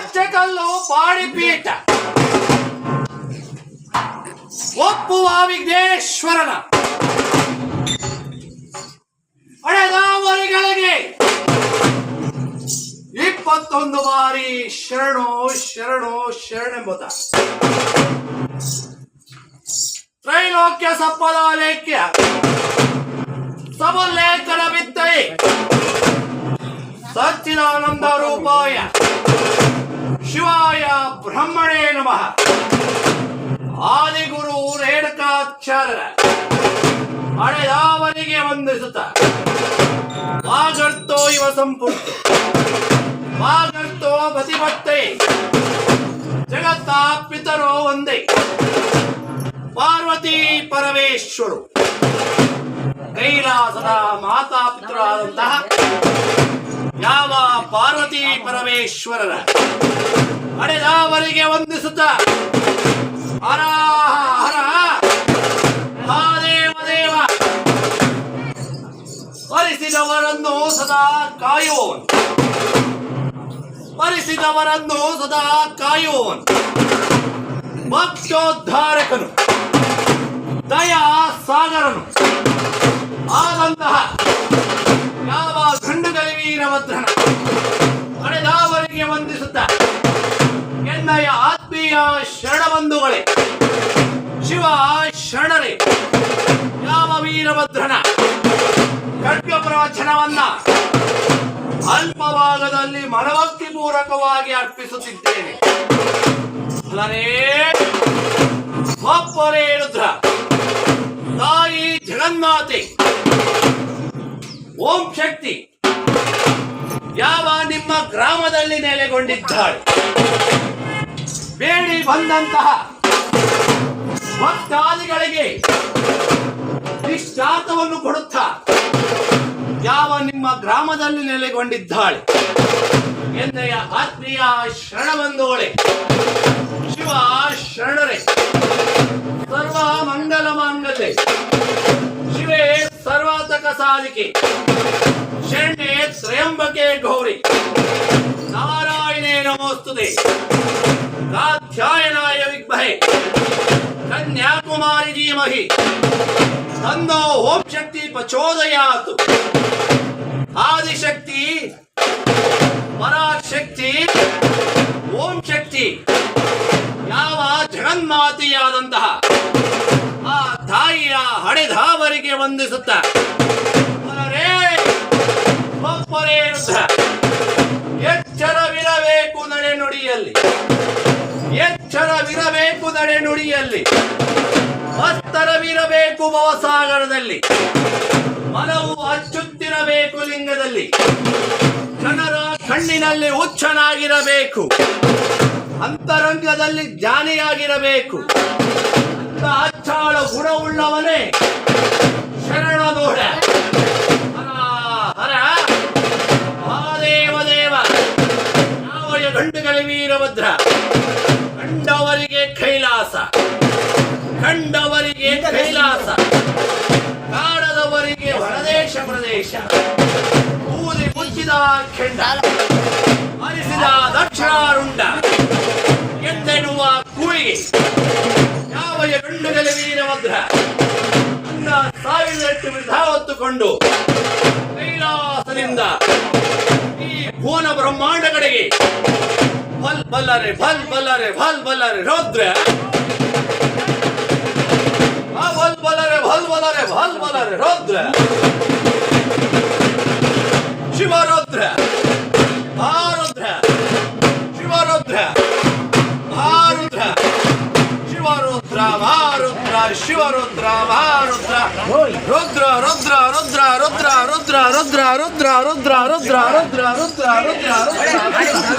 ಪಚ್ಚಕಲ್ಲು ಪಾಡಿಪೀಠ ಒಪ್ಪುವ ವಿಘ್ನೇಶ್ವರನ ಹಳೆದಾವರಿಗಳಿಗೆ 21 ಬಾರಿ ಶರಣು ಶರಣು ಶರಣೆಂಬುದ ತ್ರೈಲೋಕ್ಯ ಸಪ್ಪದಾಲೇಖ್ಯ ಸಮುಲ್ಲೇಖನ ವಿತ್ತೈ ಸಚ್ಚಿದಾನಂದ ರೂಪಾಯ ಶಿವಾಯ ಬ್ರಹ್ಮಣೇ ನಮಃ ಆದಿಗುರು ರೇಣುಕಾಚಾರ್ಯರ ಹಳೆದಾವರಿಗೆ ವಂದಿಸುತ್ತ ವಾಗರ್ತೋ ಇವ ಸಂಪೂರ್ಣ ವಾಗರ್ತೋ ಪತಿಪತ್ತೈ ಜಗತ್ತ ಪಿತರೋ ಒಂದೇ ಪಾರ್ವತಿ ಪರಮೇಶ್ವರು ಕೈಲಾಸದ ಮಾತಾ ಪಿತರಾದಂತಹ ಯಾವ ಪಾರ್ವತಿ ಪರಮೇಶ್ವರರ ಹಡೆದಾವರಿಗೆ ವಂದಿಸುತ್ತ ಹರ ಹರ ಮಹಾದೇವ ದೇವ ಪರಿಸಿದವರನ್ನು ಸದಾ ಕಾಯುವವನು ಪರಿಸಿದವರನ್ನು ಸದಾ ಕಾಯುವವನು ಭಕ್ತೋದ್ಧಾರಕನು ದಯಾ ಸಾಗರನು ಆದಂತಹ ಯಾವ ಗಂಡುಗಲಿ ವೀರಭದ್ರನ ಹಡೆದಾವರಿಗೆ ವಂದಿಸುತ್ತ ಎನ್ನಯ ಆತ್ಮೀಯ ಶರಣಬಂಧುಗಳೇ ಶಿವ ಶರಣರೇ ಯಾವ ವೀರಭದ್ರನ ಖಡ್ಗ ಪ್ರವಚನವನ್ನ ಅಲ್ಪ ಭಾಗದಲ್ಲಿ ಮನಭಕ್ತಿ ಪೂರ್ವಕವಾಗಿ ಅರ್ಪಿಸುತ್ತಿದ್ದೇನೆ. ಅಲ್ಲರೇ ಒಬ್ಬರೇ ರುದ್ರ ತಾಯಿ ಜಗನ್ಮಾತೆ ಓಂ ಶಕ್ತಿ ಯಾವ ನಿಮ್ಮ ಗ್ರಾಮದಲ್ಲಿ ನೆಲೆಗೊಂಡಿದ್ದಾಳೆ. ಬೇಡಿ ಬಂದಂತಹ ಭಕ್ತಾದಿಗಳಿಗೆ ನಿಶ್ಚಾತವನ್ನು ಕೊಡುತ್ತಾ ಯಾವ ನಿಮ್ಮ ಗ್ರಾಮದಲ್ಲಿ ನೆಲೆಗೊಂಡಿದ್ದಾಳೆ ಎನ್ನೆಯ ಆತ್ಮೀಯ ಶರಣಬಂಧುಗಳೇ ಶಿವ ಶರಣರೇ ಸರ್ವ ಮಂಗಲ ಮಾಂಗಲ್ಯೆ ಶಿವೇ ಸರ್ವಾತಕ ಸಾಧಿಕೆ ಶರಣ್ಯೆ ತ್ರಯಂಬಕೆ ಗೌರಿ ನಾರಾಯಣೇ ನಮೋಸ್ತುತೆ ಕಾತ್ಯಾಯನಾಯ ವಿದ್ಮಹೇ ಕನ್ಯಾಕುಮಾರಿ ಧೀಮಹಿ ತನ್ನೋ ಓಂ ಶಕ್ತಿ ಪ್ರಚೋದಯಾತ್. ಆದಿಶಕ್ತಿ ಪರಾಶಕ್ತಿ ಓಂ ಶಕ್ತಿ ಯಾವ ಜಗನ್ಮಾತೆಯಾದಂತಹ ಆ ತಾಯಿಯ ಹಡೆದಾವರಿಗೆ ವಂದಿಸುತ್ತ ಒಬ್ಬರೇ ರುದ್ರ ಎಚ್ಚರವಿರಬೇಕು ನಡೆ ನುಡಿಯಲ್ಲಿ ಎಚ್ಚರವಿರಬೇಕು ನಡೆ ನುಡಿಯಲ್ಲಿ ಮತ್ತರವಿರಬೇಕು ಭವಸಾಗರದಲ್ಲಿ ಮನವು ಅಚ್ಚುತ್ತಿರಬೇಕು ಲಿಂಗದಲ್ಲಿ ಜನರ ಕಣ್ಣಿನಲ್ಲಿ ಹುಚ್ಚನಾಗಿರಬೇಕು ಅಂತರಂಗದಲ್ಲಿ ಜ್ಞಾನಿಯಾಗಿರಬೇಕು ಅಂತ ಅಚ್ಚಾಳ ಗುಣವುಳ್ಳವನೇ ಶರಣ ನೋಡ ಹರ ಮಹಾದೇವ ದೇವ ಯಾವ ಗಂಡುಗಲಿ ವೀರಭದ್ರ ಕಂಡವರಿಗೆ ಕೈಲಾಸ ಕಂಡವರಿಗೆ ಕೈಲಾಸ ಕಾಡದವರಿಗೆ ಹೊರದೇಶ ಪ್ರದೇಶ ಊದಿ ಮುಚ್ಚಿದ ಖಂಡ ಹರಿಸಿದ ದಕ್ಷಿಣಾರುಂಡ ಎಂದೆನ್ನುವ ಕೂಳಿಗೆ ಯಾವ ಗಂಡುಗಲಿ ವೀರಭದ್ರ ಅನ್ನ 1008 ವಿಧ ಹೊತ್ತುಕೊಂಡು ಕೈಲಾಸದಿಂದ ಈ ಭುವನ ಬ್ರಹ್ಮಾಂಡ ಕಡೆಗೆ ಭಲ್ ಬಲ್ಲರೆ ಭಲ್ ಬಲ್ಲರೆ ಭಲ್ ಬಲ್ಲರೆ ರೌದ್ರ ಭಲ್ ಬಲ್ಲರೆ ಭಲ್ ಬಲ್ಲರೆ ಭಲ್ ಬಲ್ಲರೆ ರೌದ್ರ ಶಿವರುದ್ರ ಭಾರುದ್ರ ಶಿವರುದ್ರ ಭಾರುದ್ರ ಶಿವರುದ್ರ ಭಾರುದ್ರ ಶಿವರುದ್ರ ಭಾರುದ್ರ ರುದ್ರ ರುದ್ರ ರುದ್ರ ರುದ್ರ ರುದ್ರ ರುದ್ರ ರುದ್ರ ರುದ್ರ ರುದ್ರ ರುದ್ರ ರುದ್ರ ರುದ್ರ ರುದ್ರ